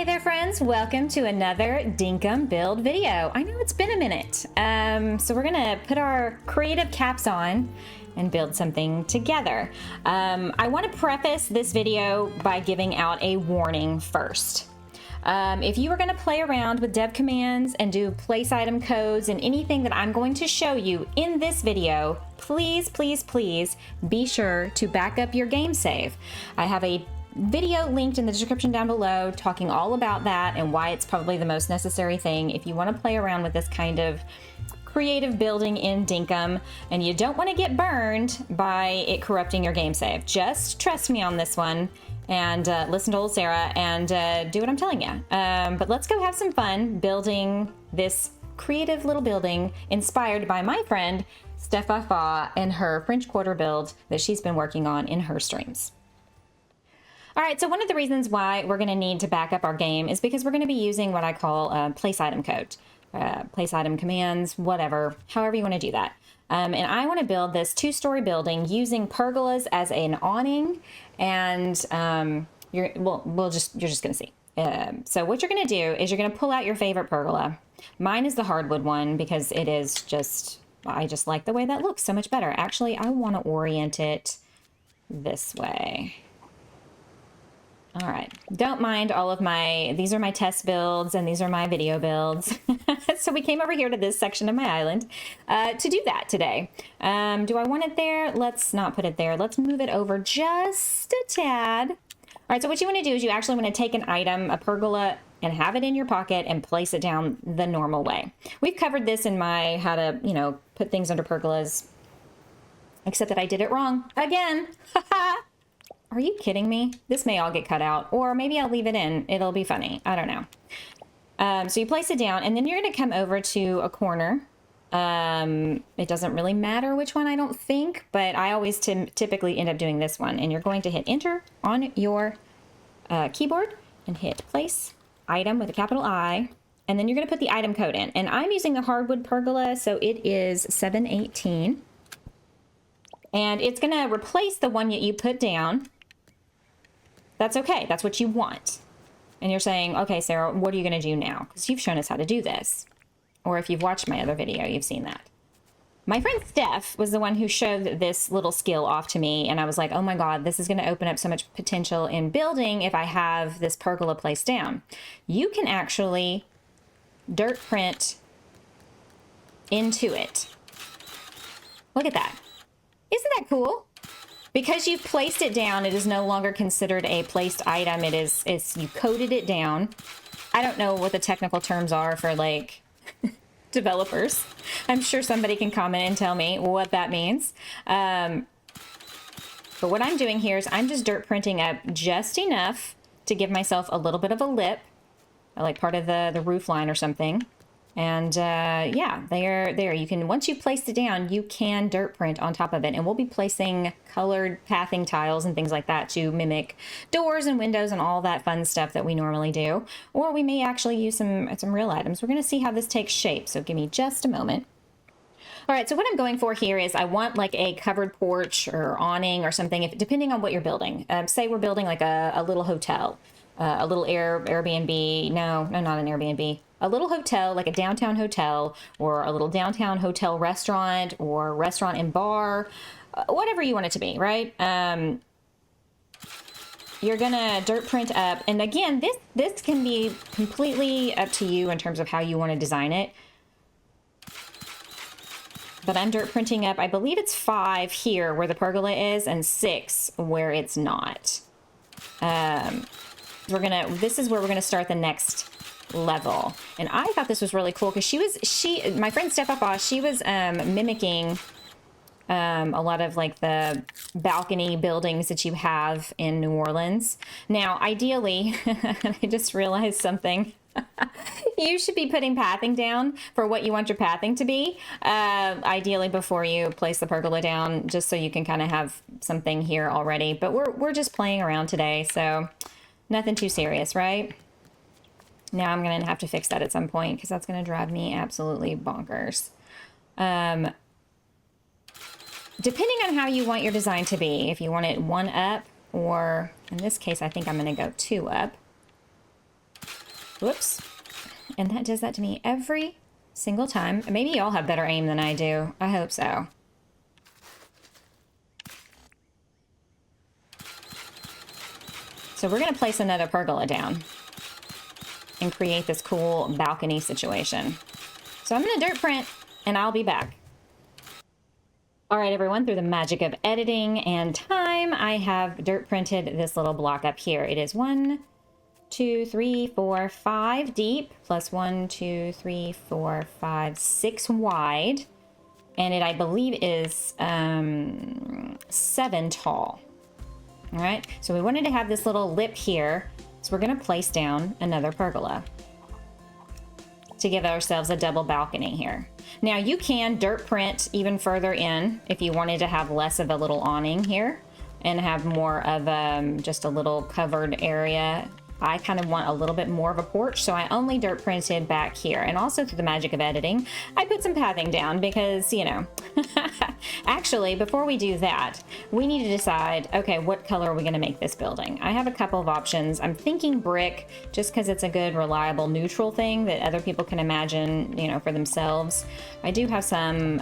there friends, welcome to another Dinkum build video. I know it's been a minute, so we're gonna put our creative caps on and build something together. I want to preface this video by giving out a warning first. If you are going to play around with dev commands and do place item codes and anything that I'm going to show you in this video, please be sure to back up your game save. I have a video linked in the description down below talking all about that and why it's probably the most necessary thing if you want to play around with this kind of creative building in Dinkum and you don't want to get burned by it corrupting your game save. Just trust me on this one and listen to old Sarah and do what I'm telling you. But let's go have some fun building this creative little building inspired by my friend Stefafa and her French Quarter build that she's been working on in her streams. All right, so one of the reasons why we're going to need to back up our game is because we're going to be using what I call place item code, place item commands, whatever, however you want to do that. And I want to build this two-story building using pergolas as an awning, and you're just going to see. So what you're going to do is you're going to pull out your favorite pergola. Mine is the hardwood one because it is just, I just like the way that looks so much better. Actually, I want to orient it this way. All right, don't mind all of these are my test builds and these are my video builds. So we came over here to this section of my island to do that today. Do I want it there? Let's not put it there. Let's move it over just a tad. All right, so what you want to do is you actually want to take an item, a pergola, and have it in your pocket and place it down the normal way. We've covered this in my how to, put things under pergolas, except that I did it wrong again. Are you kidding me? This may all get cut out, or maybe I'll leave it in. It'll be funny. I don't know. So you place it down, and then you're going to come over to a corner. It doesn't really matter which one, I don't think, but I always typically end up doing this one. And you're going to hit enter on your keyboard and hit place item with a capital I, and then you're going to put the item code in. And I'm using the hardwood pergola, so it is 718. And it's going to replace the one that you put down. That's okay. That's what you want. And you're saying, okay, Sarah, what are you going to do now? Because you've shown us how to do this. Or if you've watched my other video, you've seen that. My friend Steph was the one who showed this little skill off to me. And I was like, oh my God, this is going to open up so much potential in building if I have this pergola placed down. You can actually dirt print into it. Look at that. Isn't that cool? Because you've placed it down, it is no longer considered a placed item. You coated it down. I don't know what the technical terms are for like developers. I'm sure somebody can comment and tell me what that means. But what I'm doing here is I'm just dirt printing up just enough to give myself a little bit of a lip, like part of the roof line or something. And yeah, there. You can, once you place it down, you can dirt print on top of it. And we'll be placing colored pathing tiles and things like that to mimic doors and windows and all that fun stuff that we normally do. Or we may actually use some real items. We're going to see how this takes shape. So give me just a moment. All right, so what I'm going for here is I want like a covered porch or awning or something, depending on what you're building. Say we're building like a little hotel, a little Airbnb. No, not an Airbnb. A little hotel, like a downtown hotel, or a little downtown hotel restaurant, or restaurant and bar, whatever you want it to be, right? You're gonna dirt print up, and again, this can be completely up to you in terms of how you want to design it. But I'm dirt printing up, I believe it's 5 here where the pergola is, and 6 where it's not. This is where we're gonna start the next level. And I thought this was really cool because my friend Stefafa, she was mimicking a lot of like the balcony buildings that you have in New Orleans. Now, ideally, I just realized something. You should be putting pathing down for what you want your pathing to be, ideally before you place the pergola down, just so you can kind of have something here already. But we're just playing around today, so nothing too serious, right? Now I'm going to have to fix that at some point because that's going to drive me absolutely bonkers. Depending on how you want your design to be, if you want it 1 up, or in this case, I think I'm going to go 2 up. Whoops. And that does that to me every single time. Maybe y'all have better aim than I do. I hope so. So we're going to place another pergola down and create this cool balcony situation. So I'm going to dirt print and I'll be back. All right, everyone, through the magic of editing and time, I have dirt printed this little block up here. It is 1, 2, 3, 4, 5 deep, plus 1, 2, 3, 4, 5, 6 wide. And it, I believe, is 7 tall. All right, so we wanted to have this little lip here, so we're going to place down another pergola to give ourselves a double balcony here. Now you can dirt print even further in if you wanted to have less of a little awning here and have more of just a little covered area. I kind of want a little bit more of a porch, so I only dirt printed back here. And also through the magic of editing, I put some pathing down because, you know, actually, before we do that, we need to decide, okay, what color are we gonna make this building? I have a couple of options. I'm thinking brick, just because it's a good, reliable, neutral thing that other people can imagine, you know, for themselves. I do have some,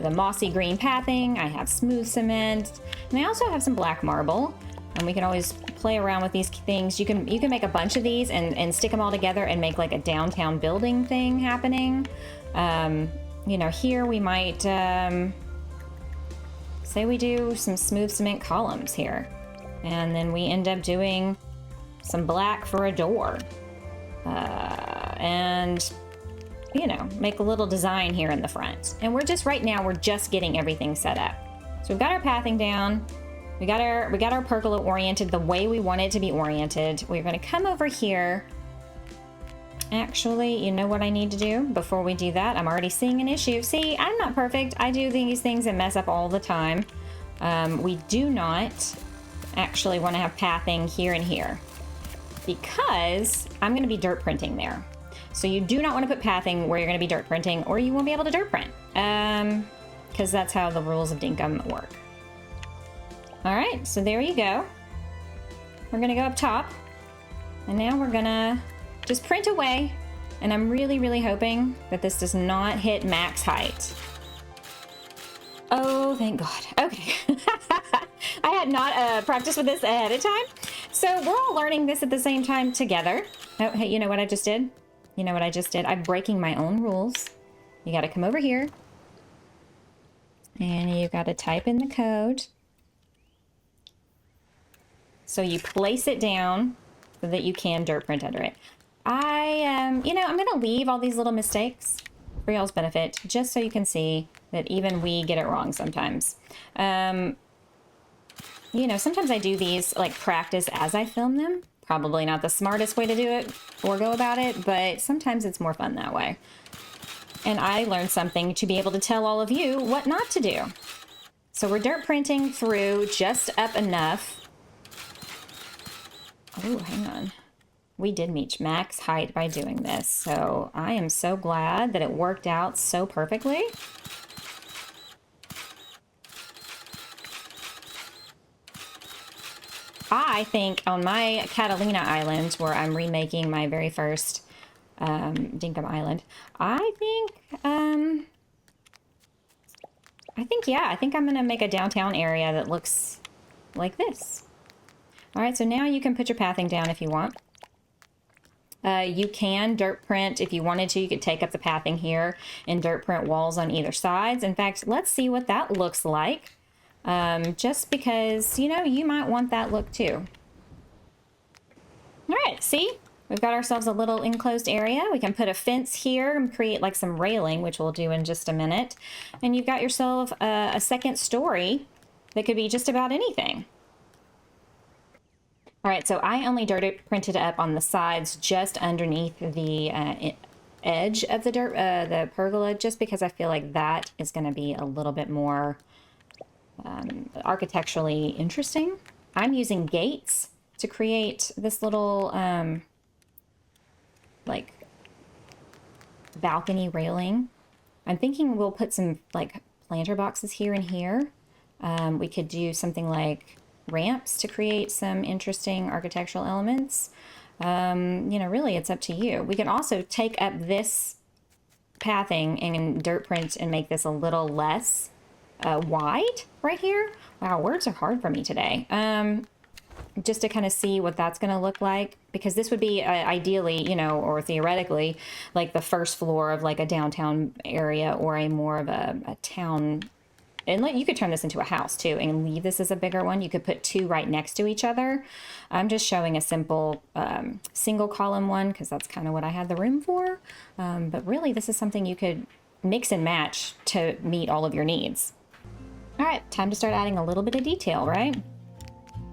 the mossy green pathing. I have smooth cement, and I also have some black marble. And we can always play around with these things. You can make a bunch of these and stick them all together and make like a downtown building thing happening. You know, here we might say we do some smooth cement columns here, and then we end up doing some black for a door, and you know, make a little design here in the front. And we're just right now we're just getting everything set up. So we've got our pathing down. We got our pergola oriented the way we want it to be oriented. We're going to come over here. Actually, you know what I need to do before we do that? I'm already seeing an issue. See, I'm not perfect. I do these things and mess up all the time. We do not actually want to have pathing here and here because I'm going to be dirt printing there. So you do not want to put pathing where you're going to be dirt printing, or you won't be able to dirt print, because that's how the rules of Dinkum work. All right, so there you go. We're gonna go up top, and now we're gonna just print away, and I'm really, really hoping that this does not hit max height. Oh, thank God. Okay. I had not practiced with this ahead of time, so we're all learning this at the same time together. Oh, hey, you know what I just did? You know what I just did? I'm breaking my own rules. You gotta come over here, and you gotta type in the code. So you place it down so that you can dirt print under it. You know, I'm gonna leave all these little mistakes for y'all's benefit, just so you can see that even we get it wrong sometimes. You know, sometimes I do these like practice as I film them. Probably not the smartest way to do it or go about it, but sometimes it's more fun that way. And I learned something to be able to tell all of you what not to do. So we're dirt printing through just up enough. Oh, hang on. We did reach max height by doing this, so I am so glad that it worked out so perfectly. I think on my Catalina Island, where I'm remaking my very first Dinkum Island, I think I'm gonna make a downtown area that looks like this. All right, so now you can put your pathing down if you want. You can dirt print if you wanted to. You could take up the pathing here and dirt print walls on either sides. In fact, let's see what that looks like. Just because, you know, you might want that look too. All right, see? We've got ourselves a little enclosed area. We can put a fence here and create like some railing, which we'll do in just a minute. And you've got yourself a second story that could be just about anything. All right, so I only dirt printed up on the sides just underneath the edge of the pergola, just because I feel like that is going to be a little bit more architecturally interesting. I'm using gates to create this little like balcony railing. I'm thinking we'll put some like planter boxes here and here. We could do something like ramps to create some interesting architectural elements. You know, really it's up to you. We can also take up this pathing and dirt print and make this a little less wide right here. Wow, words are hard for me today. Just to kind of see what that's going to look like, because this would be ideally, you know, or theoretically, like the first floor of like a downtown area or a more of a town. And you could turn this into a house too and leave this as a bigger one. You could put two right next to each other. I'm just showing a simple single column one because that's kind of what I had the room for. But really, this is something you could mix and match to meet all of your needs. All right, time to start adding a little bit of detail, right?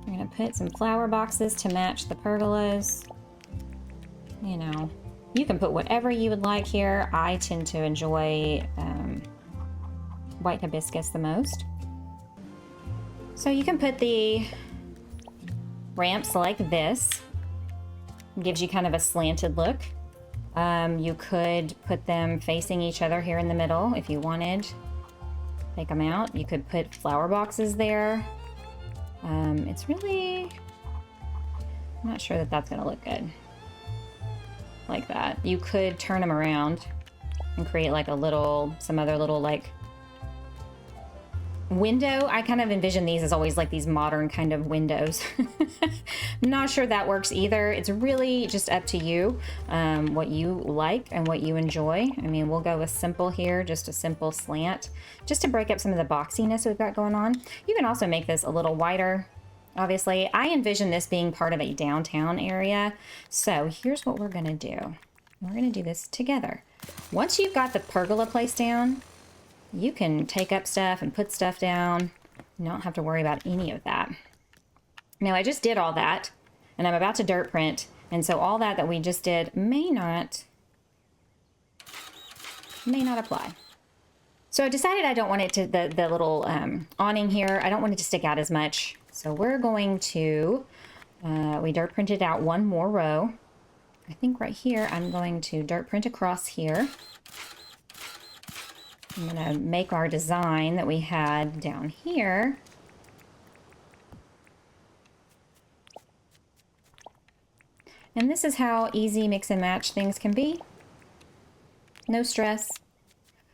We're gonna put some flower boxes to match the pergolas. You know, you can put whatever you would like here. I tend to enjoy white hibiscus the most. So you can put the ramps like this. It gives you kind of a slanted look. You could put them facing each other here in the middle if you wanted. Take them out. You could put flower boxes there. It's really, I'm not sure that that's gonna look good like that. You could turn them around and create like a little, some other little like window. I kind of envision these as always like these modern kind of windows. I'm not sure that works either. It's really just up to you, what you like and what you enjoy. I mean, we'll go with simple here, just a simple slant, just to break up some of the boxiness we've got going on. You can also make this a little wider. Obviously, I envision this being part of a downtown area. So here's what we're gonna do. We're gonna do this together. Once you've got the pergola placed down, you can take up stuff and put stuff down. You don't have to worry about any of that. Now I just did all that and I'm about to dirt print. And so all that we just did may not apply. So I decided I don't want it to, the little awning here, I don't want it to stick out as much. So we're going to, we dirt printed out one more row. I think right here, I'm going to dirt print across here. I'm gonna make our design that we had down here. And this is how easy mix and match things can be. No stress.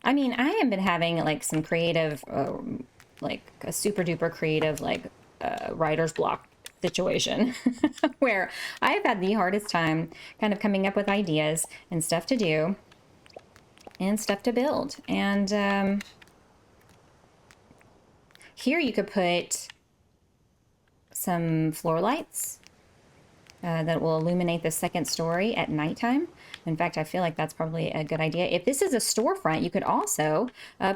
I mean, I have been having like some creative, like a super duper creative, like writer's block situation where I've had the hardest time kind of coming up with ideas and stuff to do and stuff to build. And here you could put some floor lights that will illuminate the second story at nighttime. In fact, I feel like that's probably a good idea. If this is a storefront, you could also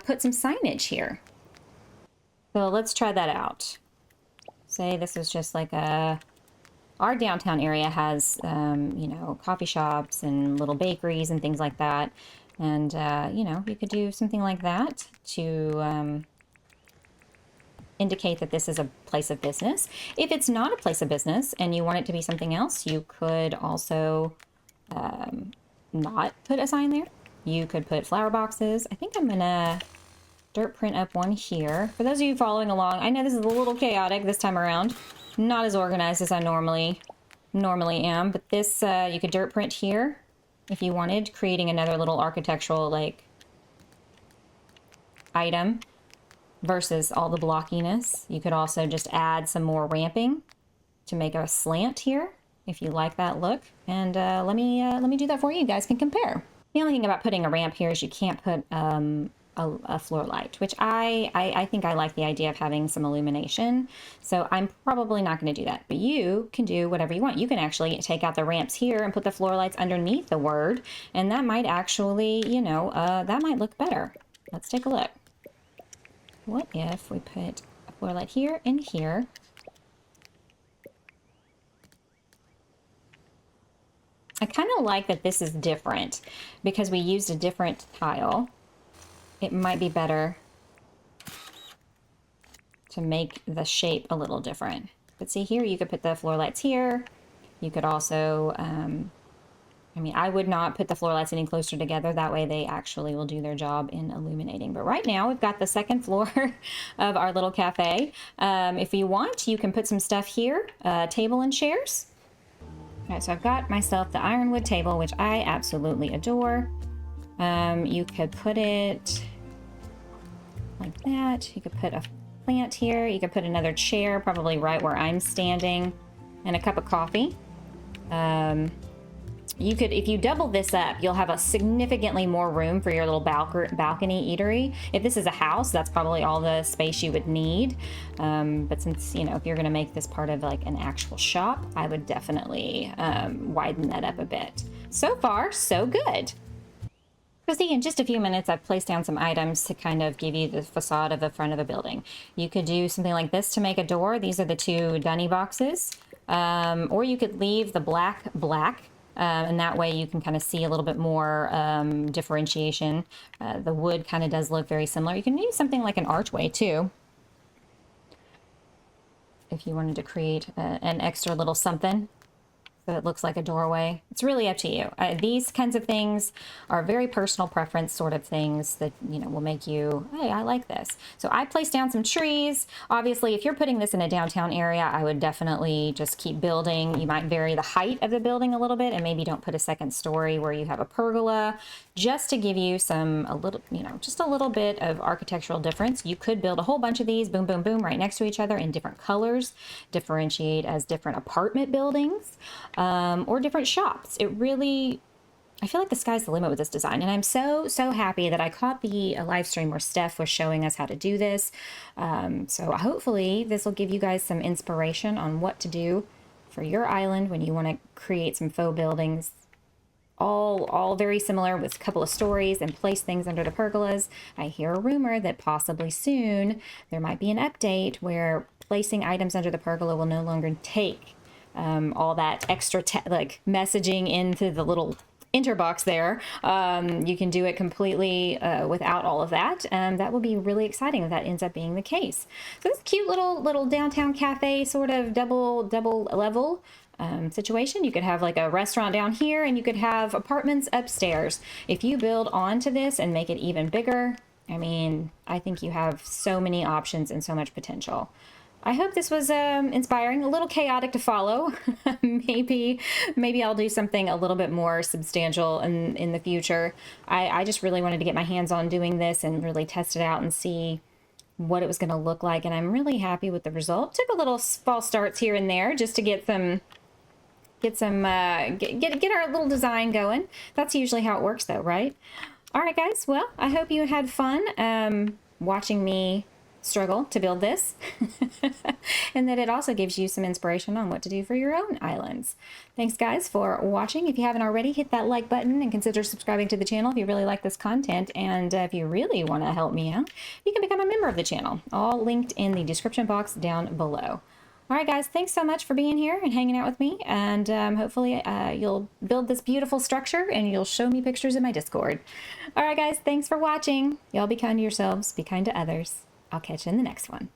put some signage here. So let's try that out. Say this is just like our downtown area has, you know, coffee shops and little bakeries and things like that. And, you know, you could do something like that to indicate that this is a place of business. If it's not a place of business and you want it to be something else, you could also not put a sign there. You could put flower boxes. I think I'm gonna dirt print up one here. For those of you following along, I know this is a little chaotic this time around. Not as organized as I normally am, but this, you could dirt print here if you wanted, creating another little architectural like item versus all the blockiness. You could also just add some more ramping to make a slant here if you like that look. And let me do that for you. You guys can compare. The only thing about putting a ramp here is you can't put a floor light, which I think I like the idea of having some illumination. So I'm probably not going to do that, but you can do whatever you want. You can actually take out the ramps here and put the floor lights underneath the word. And that might actually, you know, that might look better. Let's take a look. What if we put a floor light here and here? I kind of like that this is different because we used a different tile. It might be better to make the shape a little different. But see here, you could put the floor lights here. You could also, I mean, I would not put the floor lights any closer together. That way they actually will do their job in illuminating. But right now we've got the second floor of our little cafe. If you want, you can put some stuff here, table and chairs. All right, so I've got myself the ironwood table, which I absolutely adore. You could put it like that. You could put a plant here. You could put another chair, probably right where I'm standing, and a cup of coffee. You could, if you double this up, you'll have a significantly more room for your little balcony eatery. If this is a house, that's probably all the space you would need. But since, you know, if you're going to make this part of like an actual shop, I would definitely widen that up a bit. So far, so good. So see, in just a few minutes, I've placed down some items to kind of give you the facade of the front of a building. You could do something like this to make a door. These are the two dunny boxes. Or you could leave the black, and that way you can kind of see a little bit more differentiation. The wood kind of does look very similar. You can use something like an archway too, if you wanted to create an extra little something so it looks like a doorway. It's really up to you. These kinds of things are very personal preference sort of things that, you know, will make you, hey, I like this. So I placed down some trees. Obviously, if you're putting this in a downtown area, I would definitely just keep building. You might vary the height of the building a little bit and maybe don't put a second story where you have a pergola, just to give you a little, you know, just a little bit of architectural difference. You could build a whole bunch of these, boom, boom, boom, right next to each other in different colors, differentiate as different apartment buildings. Or different shops. It really, I feel like the sky's the limit with this design. And I'm so happy that I caught the live stream where Steph was showing us how to do this. So hopefully this will give you guys some inspiration on what to do for your island when you want to create some faux buildings. All very similar with a couple of stories and place things under the pergolas. I hear a rumor that possibly soon there might be an update where placing items under the pergola will no longer take all that extra like messaging into the little interbox there. You can do it completely without all of that. That will be really exciting if that ends up being the case. So this cute little downtown cafe sort of double level situation. You could have like a restaurant down here and you could have apartments upstairs. If you build onto this and make it even bigger, I mean, I think you have so many options and so much potential. I hope this was inspiring, a little chaotic to follow. maybe I'll do something a little bit more substantial in the future. I just really wanted to get my hands on doing this and really test it out and see what it was going to look like. And I'm really happy with the result. Took a little false starts here and there just to get our little design going. That's usually how it works though, right? All right, guys. Well, I hope you had fun watching me struggle to build this and that it also gives you some inspiration on what to do for your own islands. Thanks guys for watching. If you haven't already, hit that like button and consider subscribing to the channel if you really like this content. And if you really want to help me out, you can become a member of the channel, all linked in the description box down below. All right guys, thanks so much for being here and hanging out with me, and hopefully you'll build this beautiful structure and you'll show me pictures in my Discord. All right guys, thanks for watching. Y'all be kind to yourselves, be kind to others. I'll catch you in the next one.